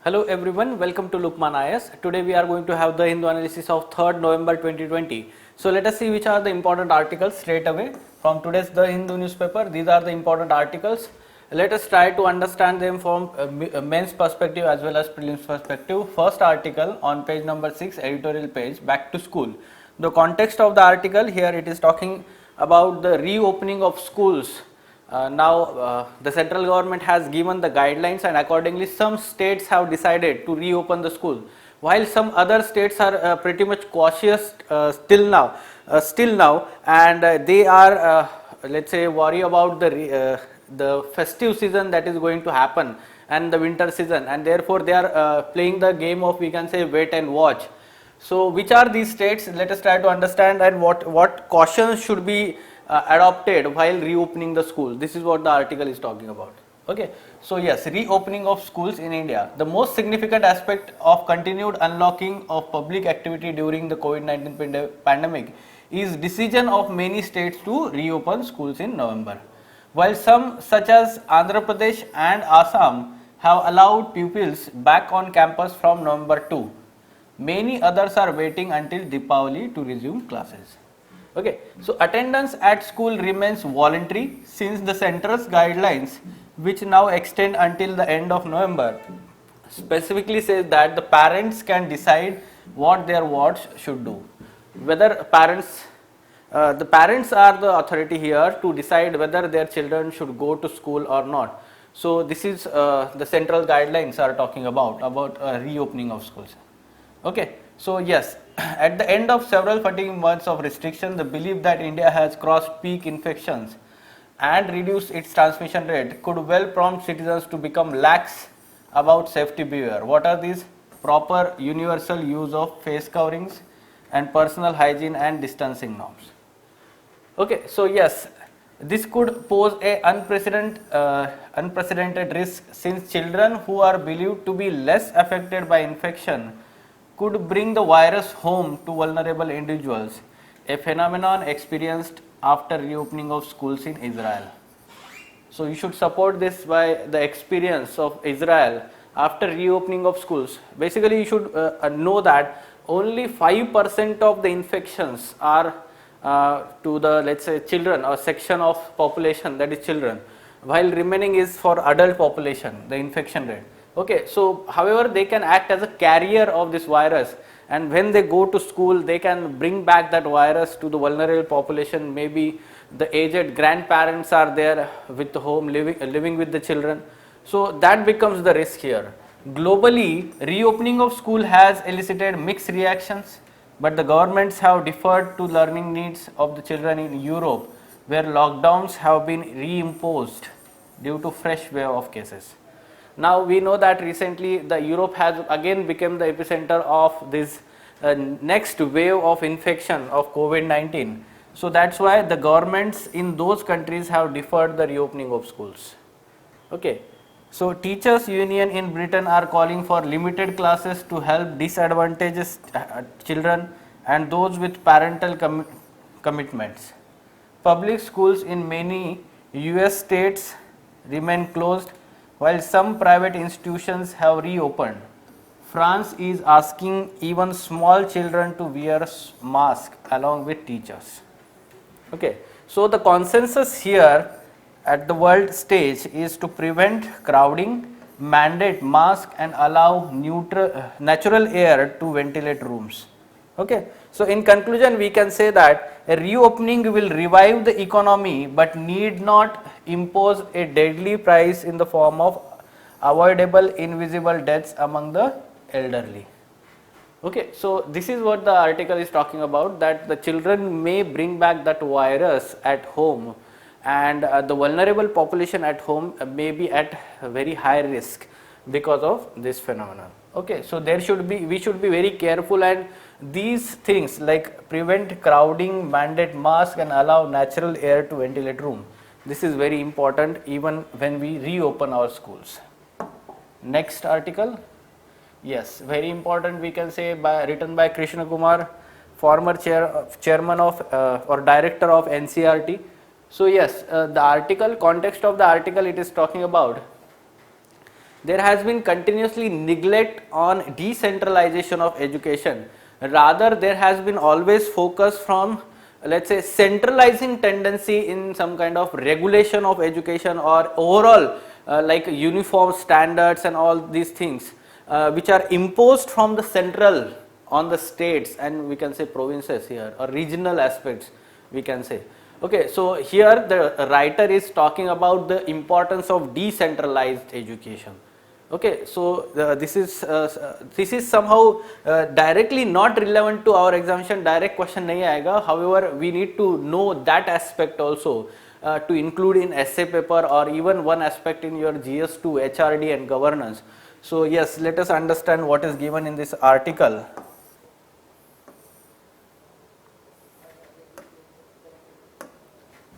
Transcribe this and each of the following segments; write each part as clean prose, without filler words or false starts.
Hello everyone, welcome to Lukman IS. Today we are going to have the Hindu analysis of 3rd November 2020. So let us see which are the important articles straight away from today's The Hindu newspaper. These are the important articles. Let us try to understand them from men's perspective as well as prelims perspective. First article on page number 6, editorial page, back to school. The context of the article here, it is talking about the reopening of schools. Now the central government has given the guidelines, and accordingly some states have decided to reopen the school, while some other states are pretty much cautious still now, and they are let's say worry about the festive season that is going to happen and the winter season, and therefore they are playing the game of, we can say, wait and watch. So which are these states? Let us try to understand, and what cautions should be adopted while reopening the schools. This is what the article is talking about. Okay, so yes, reopening of schools in India. The most significant aspect of continued unlocking of public activity during the COVID-19 pandemic is decision of many states to reopen schools in November. While some, such as Andhra Pradesh and Assam, have allowed pupils back on campus from November 2, many others are waiting until Deepavali to resume classes. Okay, so attendance at school remains voluntary since the center's guidelines, which now extend until the end of November, specifically says that the parents can decide what their wards should do. Whether the parents are the authority here to decide whether their children should go to school or not. So this is the central guidelines are talking about reopening of schools. Okay, so yes, at the end of several fatigue months of restriction, the belief that India has crossed peak infections and reduced its transmission rate could well prompt citizens to become lax about safety behavior. What are these? Proper universal use of face coverings and personal hygiene and distancing norms. Okay, so yes, this could pose a unprecedented risk, since children who are believed to be less affected by infection could bring the virus home to vulnerable individuals, a phenomenon experienced after reopening of schools in Israel. So you should support this by the experience of Israel after reopening of schools. Basically, you should know that only 5% of the infections are to the, let's say, children, or section of population, that is children, while remaining is for adult population, the infection rate. Okay, so however they can act as a carrier of this virus, and when they go to school they can bring back that virus to the vulnerable population. Maybe the aged grandparents are there with the home living with the children, so that becomes the risk here. Globally, reopening of school has elicited mixed reactions, but the governments have deferred to learning needs of the children in Europe, where lockdowns have been reimposed due to fresh wave of cases. Now we know that recently the Europe has again become the epicenter of this next wave of infection of COVID-19. So that's why the governments in those countries have deferred the reopening of schools. Okay, so teachers union in Britain are calling for limited classes to help disadvantaged children and those with parental commitments. Public schools in many US states remain closed, while some private institutions have reopened. France is asking even small children to wear masks along with teachers. Okay, so the consensus here at the world stage is to prevent crowding, mandate masks, and allow natural air to ventilate rooms. Okay, so in conclusion we can say that a reopening will revive the economy but need not impose a deadly price in the form of avoidable invisible deaths among the elderly. Okay, so this is what the article is talking about, that the children may bring back that virus at home, and the vulnerable population at home may be at very high risk because of this phenomenon. Okay, so we should be very careful, and these things like prevent crowding, mandate mask, and allow natural air to ventilate room, this is very important even when we reopen our schools. Next article, yes, very important, we can say, written by Krishna Kumar, former chairman of or director of NCRT. So yes, the article, context of the article, it is talking about there has been continuously neglect on decentralization of education. Rather, there has been always focus from, let's say, centralizing tendency in some kind of regulation of education or overall like uniform standards and all these things which are imposed from the central on the states, and we can say provinces here, or regional aspects we can say. Okay, so here the writer is talking about the importance of decentralized education. Okay, so this is somehow directly not relevant to our examination, direct question nahi aayega. However, we need to know that aspect also to include in essay paper, or even one aspect in your GS2 HRD and governance. So yes, let us understand what is given in this article.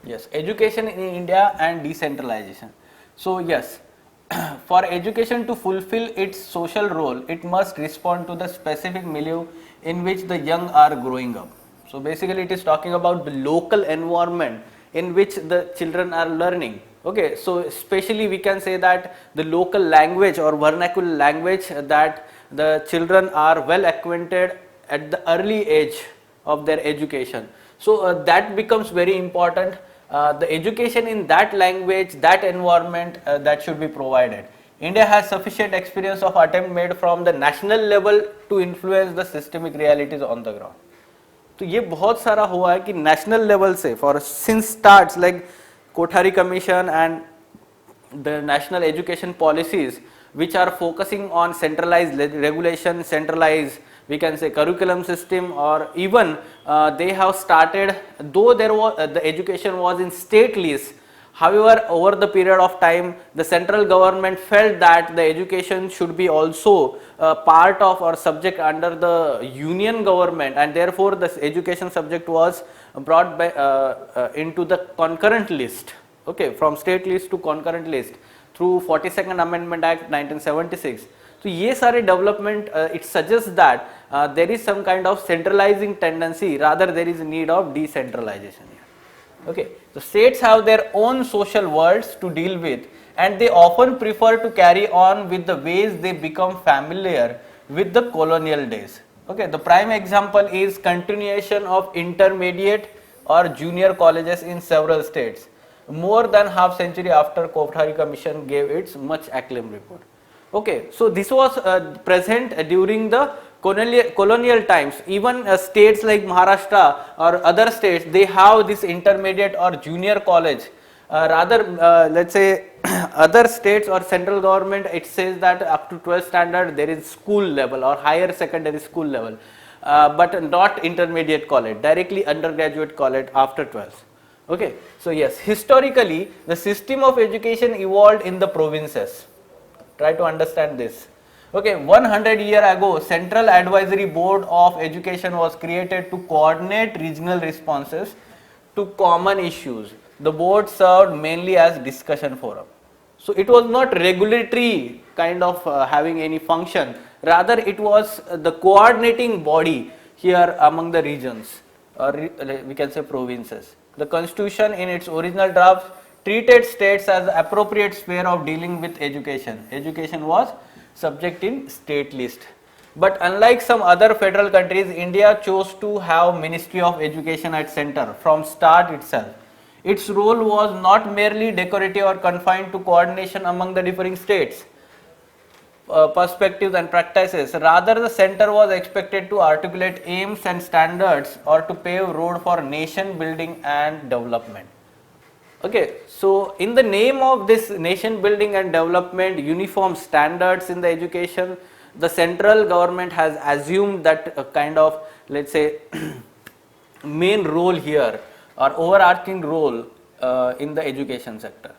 Yes, education in India and decentralization. So yes, for education to fulfill its social role, it must respond to the specific milieu in which the young are growing up. So basically it is talking about the local environment in which the children are learning. Okay, so especially we can say that the local language or vernacular language that the children are well acquainted at the early age of their education. So that becomes very important. The education in that language, that environment, that should be provided. India has sufficient experience of attempt made from the national level to influence the systemic realities on the ground. तो ये बहुत सारा हुआ है कि national level से, for since starts like Kothari Commission and the national education policies which are focusing on centralized regulation, centralized we can say curriculum system, or even they have started, though there was the education was in state list. However, over the period of time, the central government felt that the education should be also part of or subject under the union government, and therefore the education subject was brought by, into the concurrent list. Okay, from state list to concurrent list through 42nd Amendment Act 1976. So ये सारे development it suggests that there is some kind of centralizing tendency, rather there is a need of decentralization here. Okay, so states have their own social worlds to deal with, and they often prefer to carry on with the ways they become familiar with the colonial days. Okay, the prime example is continuation of intermediate or junior colleges in several states, more than half century after Kothari Commission gave its much acclaimed report. Okay, so this was present during the colonial times. Even states like Maharashtra or other states, they have this intermediate or junior college. Rather, let's say other states or central government, it says that up to 12th standard there is school level or higher secondary school level, but not intermediate college, directly undergraduate college after 12th. Okay, so yes, historically the system of education evolved in the provinces. Try to understand this. Okay, 100 years ago, Central Advisory Board of Education was created to coordinate regional responses to common issues. The board served mainly as discussion forum. So it was not regulatory kind of having any function. Rather, it was the coordinating body here among the regions, or we can say provinces. The constitution in its original draft treated states as the appropriate sphere of dealing with education. Education was subject in state list. But unlike some other federal countries, India chose to have Ministry of Education at center from start itself. Its role was not merely decorative or confined to coordination among the differing states, perspectives and practices. Rather, the center was expected to articulate aims and standards or to pave road for nation building and development. Okay, so in the name of this nation building and development, uniform standards in the education, the central government has assumed that kind of, let's say, main role here or overarching role in the education sector.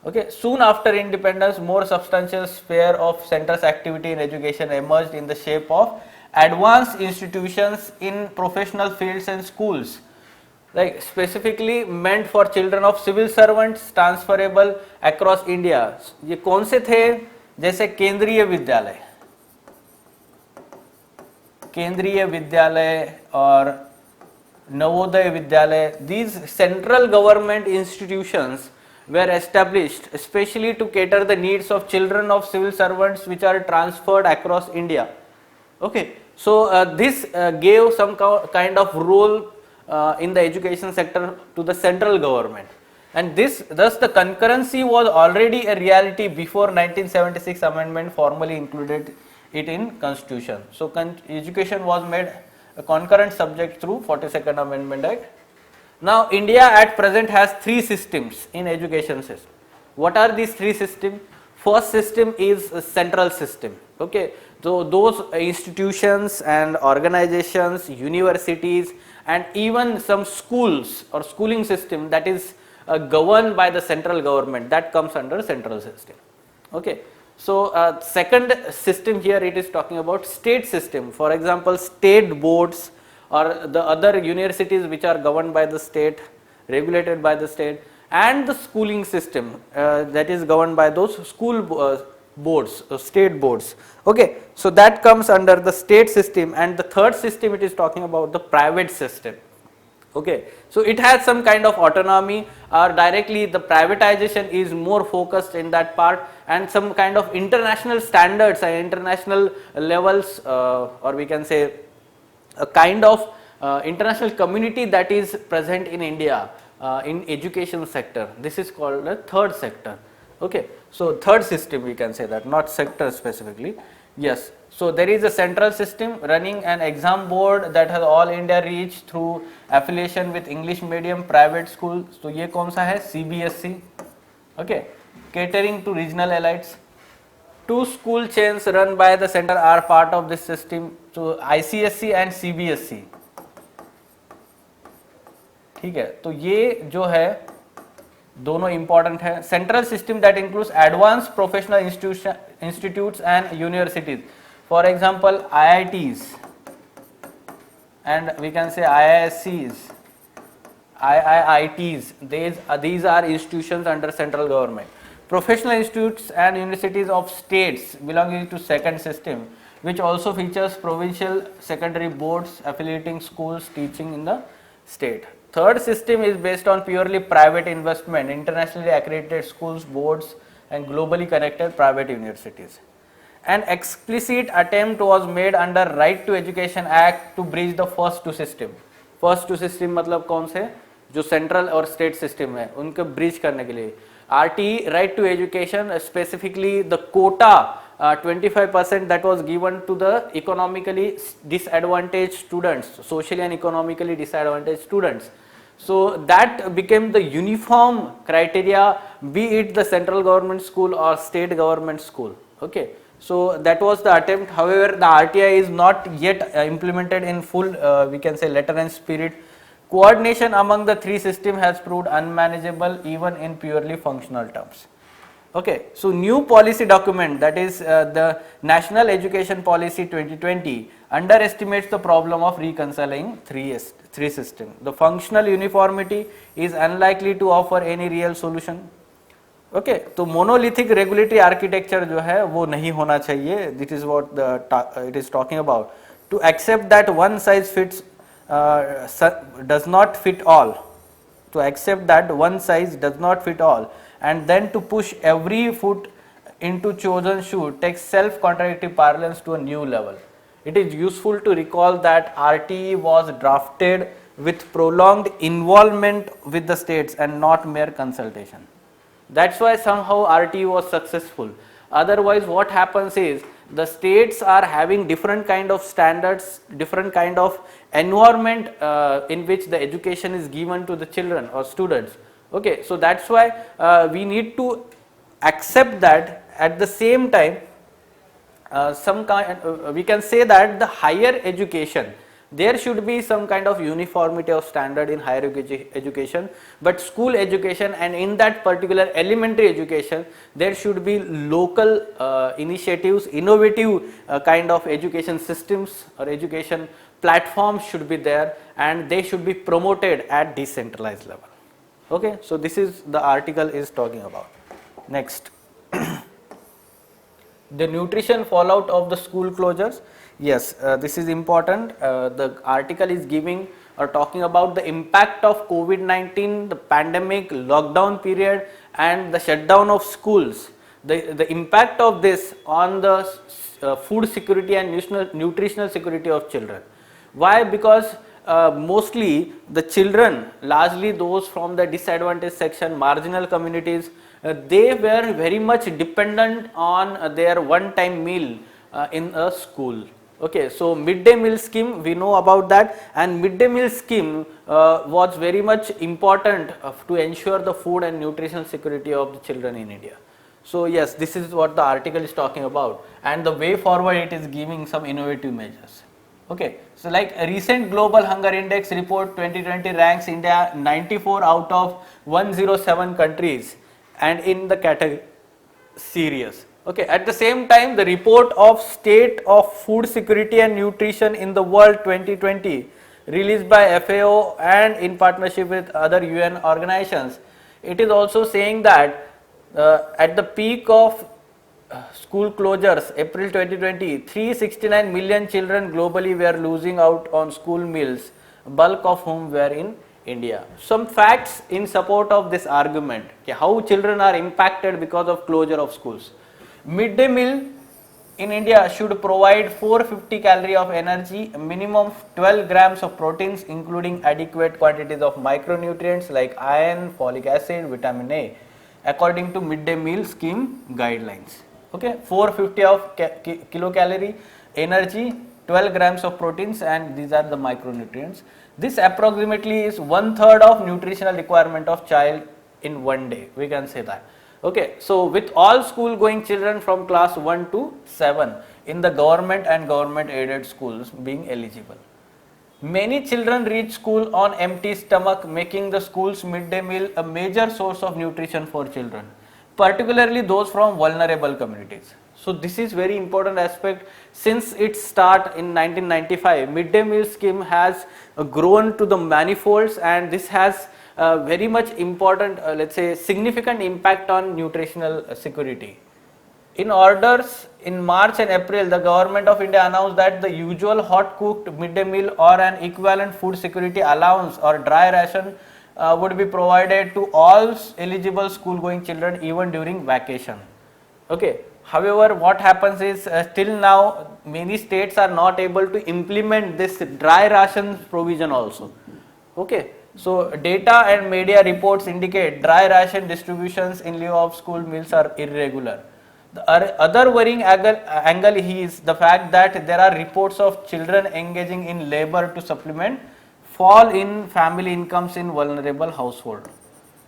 Okay, soon after independence, more substantial sphere of center's activity in education emerged in the shape of advanced institutions in professional fields and schools, like specifically meant for children of civil servants, transferable across India. ये कौन से थे? जैसे केंद्रीय विद्यालय और Navodaya Vidyalaya. These central government institutions were established especially to cater the needs of children of civil servants which are transferred across India. Okay, so this gave some kind of role in the education sector to the central government, and thus the concurrency was already a reality before 1976 amendment formally included it in constitution. So education was made a concurrent subject through 42nd Amendment Act. Now India at present has three systems in education system. What are these three systems? First system is a central system. Okay, so those institutions and organizations, universities, and even some schools or schooling system that is governed by the central government, that comes under central system. Okay, so second system here it is talking about state system. For example, state boards or the other universities which are governed by the state, regulated by the state, and the schooling system that is governed by those school boards, state boards. Okay, so that comes under the state system, and the third system it is talking about the private system. Okay, so it has some kind of autonomy, or directly the privatization is more focused in that part, and some kind of international standards and international levels, or we can say a kind of international community that is present in India in education sector. This is called the third sector. Okay, so third system we can say that, not sector specifically. Yes, so there is a central system running an exam board that has all India reach through affiliation with English medium private school. So ये कौन सा है? CBSE. Okay, catering to regional elites. Two school chains run by the center are part of this system. So ICSE and CBSE. ठीक है, तो ये जो है दोनों इंपॉर्टेंट है. Central system that includes advance professional institutes and universities, for example IITs and we can say IISCs, IIITs. These are institutions under central government. Professional institutes and universities of states belonging to second system, which also features provincial secondary boards affiliating schools teaching in the state. Third system is based on purely private investment, internationally accredited schools, boards, and globally connected private universities. An explicit attempt was made under Right to Education Act to bridge the first two system. First two system मतलब कौन से? जो central और state system है उनको bridge करने के लिए RTE, Right to Education, specifically the quota 25% that was given to the economically disadvantaged students, socially and economically disadvantaged students. So that became the uniform criteria, be it the central government school or state government school. Okay, so that was the attempt. However, the RTI is not yet implemented in full, we can say, letter and spirit. Coordination among the three systems has proved unmanageable even in purely functional terms. Okay, so new policy document, that is the National Education Policy 2020, underestimates the problem of reconciling three systems. The functional uniformity is unlikely to offer any real solution. Okay, तो monolithic regulatory architecture जो है वो नहीं होना चाहिए. This is what it is talking about. To accept that one size fits does not fit all. To accept that one size does not fit all, and then to push every foot into chosen shoe takes self-contradictory parlance to a new level. It is useful to recall that RTE was drafted with prolonged involvement with the states and not mere consultation. That's why somehow RTE was successful. Otherwise, what happens is the states are having different kind of standards, different kind of environment in which the education is given to the children or students. Okay, so that's why we need to accept that. At the same time, we can say that the higher education, there should be some kind of uniformity of standard in higher education, but school education and in that particular elementary education, there should be local initiatives, innovative kind of education systems or education platforms should be there, and they should be promoted at decentralized level. Okay, so this is the article is talking about. Next. The nutrition fallout of the school closures. Yes, this is important. The article is giving or talking about the impact of COVID-19, the pandemic, lockdown period, and the shutdown of schools, the impact of this on the food security and nutritional security of children. Why? Because mostly the children, largely those from the disadvantaged section, marginal communities, they were very much dependent on their one-time meal in a school. Okay, so midday meal scheme, we know about that, and midday meal scheme was very much important to ensure the food and nutritional security of the children in India. So yes, this is what the article is talking about, and the way forward it is giving some innovative measures. Okay, so like a recent Global Hunger Index report 2020 ranks India 94 out of 107 countries and in the category serious. Okay, at the same time, the report of state of food security and nutrition in the world 2020 released by FAO and in partnership with other UN organizations, it is also saying that at the peak of school closures, April 2020, 369 million children globally were losing out on school meals, bulk of whom were in India. Some facts in support of this argument, okay, how children are impacted because of closure of schools. Midday meal in India should provide 450 calories of energy, a minimum 12 grams of proteins, including adequate quantities of micronutrients like iron, folic acid, vitamin A, according to midday meal scheme guidelines. Okay, 450 of kilocalorie energy, 12 grams of proteins, and these are the micronutrients. This approximately is 1/3 of nutritional requirement of child in one day, we can say that. Okay, so with all school going children from class 1 to 7 in the government and government aided schools being eligible. Many children reach school on empty stomach, making the school's midday meal a major source of nutrition for children, particularly those from vulnerable communities. So this is very important aspect. Since its start in 1995, midday meal scheme has grown to the manifolds, and this has very much important, let's say significant impact on nutritional security. In orders in March and April, the government of India announced that the usual hot cooked midday meal or an equivalent food security allowance or dry ration would be provided to all eligible school going children even during vacation. Okay. However, what happens is till now many states are not able to implement this dry ration provision also. Okay. So data and media reports indicate dry ration distributions in lieu of school meals are irregular. The other worrying angle is the fact that there are reports of children engaging in labor to supplement fall in family incomes in vulnerable household.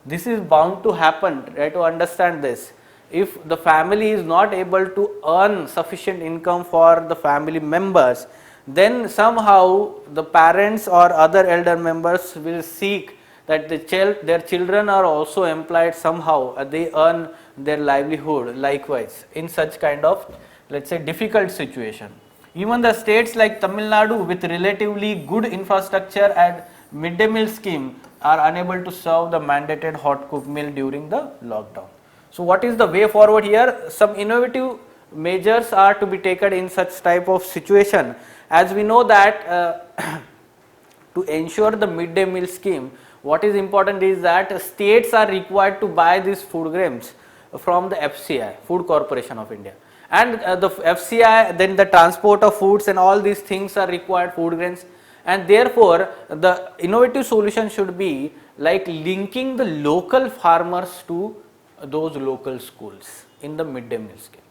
This is bound to happen. Try to understand this. If the family is not able to earn sufficient income for the family members, then somehow the parents or other elder members will seek that their children are also employed somehow, they earn their livelihood likewise in such kind of, let's say, difficult situation. Even the states like Tamil Nadu with relatively good infrastructure and midday meal scheme are unable to serve the mandated hot cooked meal during the lockdown. So what is the way forward here? Some innovative measures are to be taken in such type of situation. As we know that to ensure the midday meal scheme, what is important is that states are required to buy these food grains from the FCI, Food Corporation of India, and the FCI, then the transport of foods and all these things are required, food grains, and therefore the innovative solution should be like linking the local farmers to those local schools in the midday meal scheme.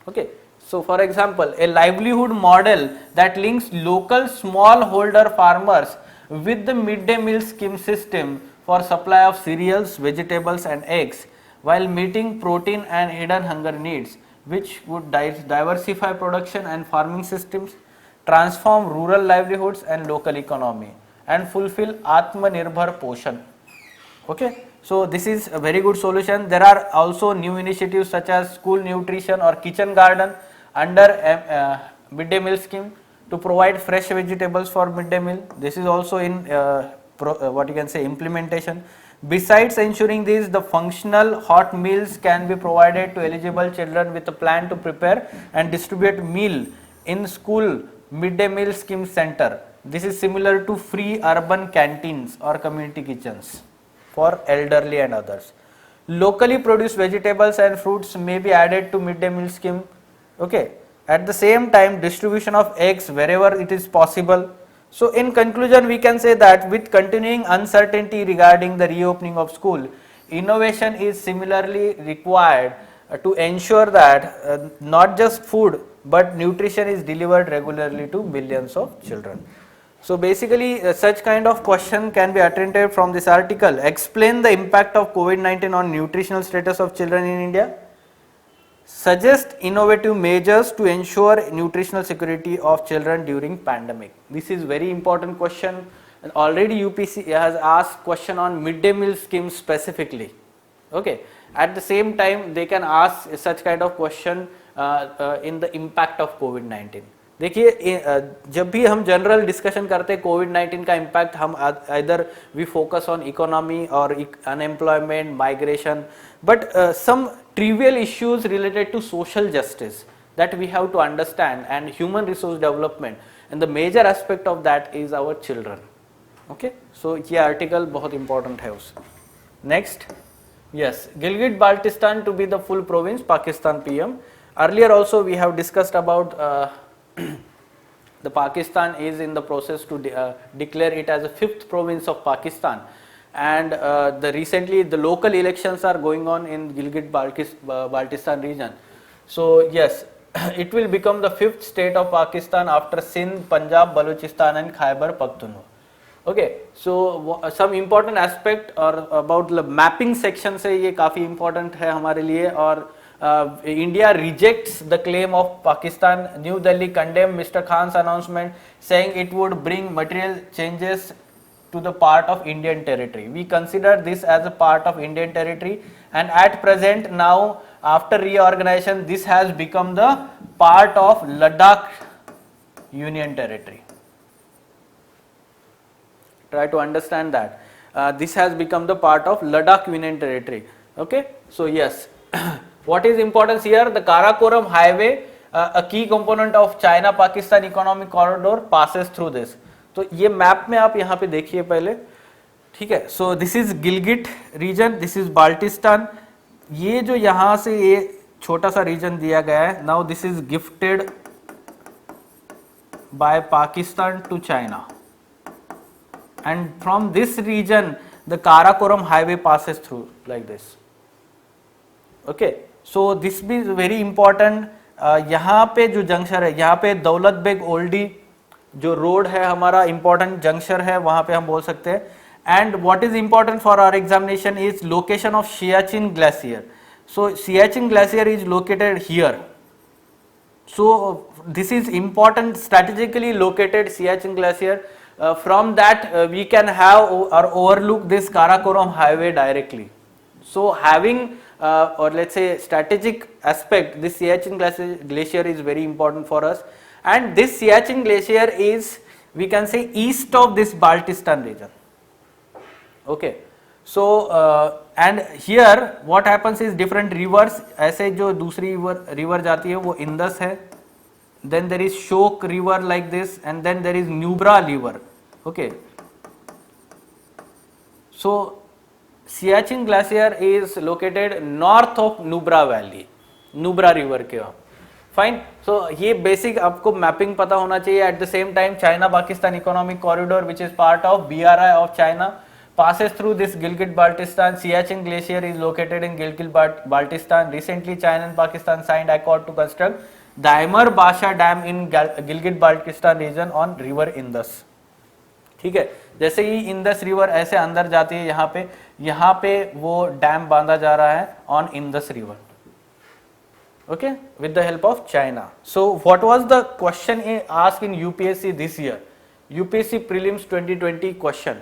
Okay. So for example, a livelihood model that links local smallholder farmers with the midday meal scheme system for supply of cereals, vegetables and eggs while meeting protein and hidden hunger needs, which would diversify production and farming systems, transform rural livelihoods and local economy, and fulfill Atmanirbhar Poshan. Okay. So this is a very good solution. There are also new initiatives such as school nutrition or kitchen garden under midday meal scheme to provide fresh vegetables for midday meal. This is also in what you can say implementation. Besides ensuring this, the functional hot meals can be provided to eligible children with a plan to prepare and distribute meal in school midday meal scheme center. This is similar to free urban canteens or community kitchens for elderly and others. Locally produced vegetables and fruits may be added to midday meal scheme. Okay. At the same time, distribution of eggs wherever it is possible. So in conclusion, we can say that with continuing uncertainty regarding the reopening of school, innovation is similarly required to ensure that not just food but nutrition is delivered regularly to millions of children. So basically such kind of question can be attended from this article. Explain the impact of COVID-19 on nutritional status of children in India. Suggest innovative measures to ensure nutritional security of children during pandemic. This is very important question, and already UPC has asked question on midday meal scheme specifically. Okay. At the same time, they can ask such kind of question in the impact of COVID-19. देखिए जब भी हम general discussion करते हैं कोविड-19 का impact, हम either we focus on economy और unemployment, migration, but some trivial issues related to social justice that we have to understand, and human resource development, and the major aspect of that is our children. Okay, so ये article बहुत important है उसमें. Next, yes, Gilgit Baltistan to be the full province, Pakistan PM. Earlier also we have discussed about the Pakistan is in the process to declare it as a 5th province of Pakistan. And recently the local elections are going on in Gilgit Baltistan region. So yes, it will become the 5th state of Pakistan after Sindh, Punjab, Balochistan and Khyber Pakhtunkhwa. Okay, so some important aspect or about the mapping section से ये काफ़ी important है हमारे लिए. और India rejects the claim of Pakistan. New Delhi condemned Mr. Khan's announcement saying it would bring material changes to the part of Indian territory. We consider this as a part of Indian territory, and at present now after reorganization this has become the part of Ladakh Union Territory. Try to understand that this has become the part of Ladakh Union Territory. Okay, so yes, what is importance here? The Karakoram Highway, a key component of China-Pakistan economic corridor, passes through this. तो ये map में आप यहाँ पे देखिए पहले, ठीक है. So this is Gilgit region, this is Baltistan. ये जो यहाँ से ये छोटा सा रीजन दिया गया है, now this is gifted by Pakistan to China, and from this region the Karakoram highway passes through like this. Okay, so this be very important. यहाँ पे जो जंक्शन है, यहाँ पे दौलत बेग ओल्डी जो रोड है हमारा इंपॉर्टेंट जंक्शन है, वहां पे हम बोल सकते हैं. And what is important for our examination is location of Siachen glacier. So Siachen glacier is located here. So this is important, strategically located Siachen glacier. From that we can have or overlook this Karakoram highway directly. So having or let's say strategic aspect, this Siachen glacier is very important for us. And this Siachen glacier is, we can say, east of this Baltistan region. Okay, so and here what happens is different rivers, ऐसे जो दूसरी river जाती है वो Indus है, then there is Shok river like this, and then there is Nubra river. Okay, so Siachen glacier is located north of Nubra valley, Nubra river के वहाँ. Fine. सो ये बेसिक आपको मैपिंग पता होना चाहिए. At the same time China Pakistan economic corridor which is part of BRI of China passes through this Gilgit Baltistan. Siachen glacier is located in Gilgit Baltistan. Recently China and Pakistan signed accord to construct Daimar Basha Dam in Gilgit Baltistan region on river Indus. ठीक है, जैसे ही Indus river ऐसे अंदर जाती है यहाँ पे वो डैम बांधा जा रहा है on Indus river. Okay, with the help of China. So what was the question asked in UPSC this year? UPSC prelims 2020 question.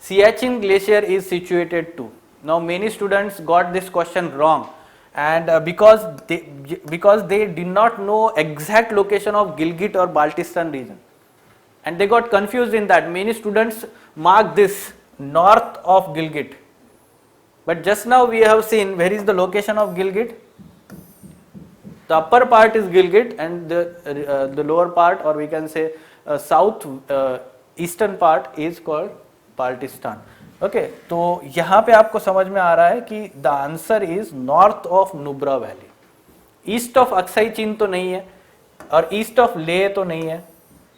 Siachen glacier is situated to. Now many students got this question wrong, and because they did not know exact location of Gilgit or Baltistan region, and they got confused in that. Many students marked this north of Gilgit, but just now we have seen where is the location of Gilgit. The upper part is Gilgit, and the lower part, or we can say south eastern part, is called Baltistan. Okay तो यहाँ पे आपको समझ में आ रहा है कि the answer is north of Nubra valley. East of Aksai चीन तो नहीं है और ईस्ट ऑफ ले तो नहीं है,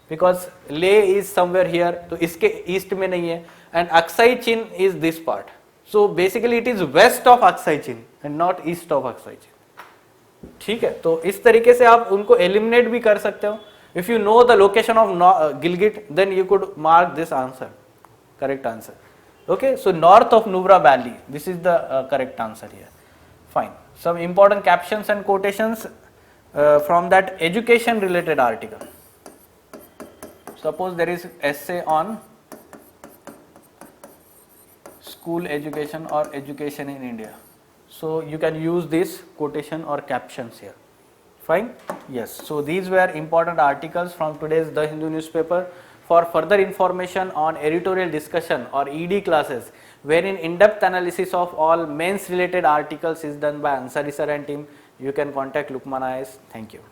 बिकॉज ले इज समवेयर हियर, तो इसके ईस्ट में नहीं है, and Aksai Chin is this part, so basically it is west of Aksai Chin and not east of Aksai Chin. ठीक है, तो इस तरीके से आप उनको एलिमिनेट भी कर सकते हो। If you know the location of Gilgit then you could mark this answer, correct answer. Okay, so north of Nubra Valley, this is the correct answer here. Fine. Some important captions and quotations from that education related article. Suppose there is essay on school education or education in India. So you can use this quotation or captions here. Fine. Yes. So these were important articles from today's The Hindu newspaper. For further information on editorial discussion or ED classes, wherein in-depth analysis of all mains related articles is done by Ansari sir and team, you can contact Lukman IAS. Thank you.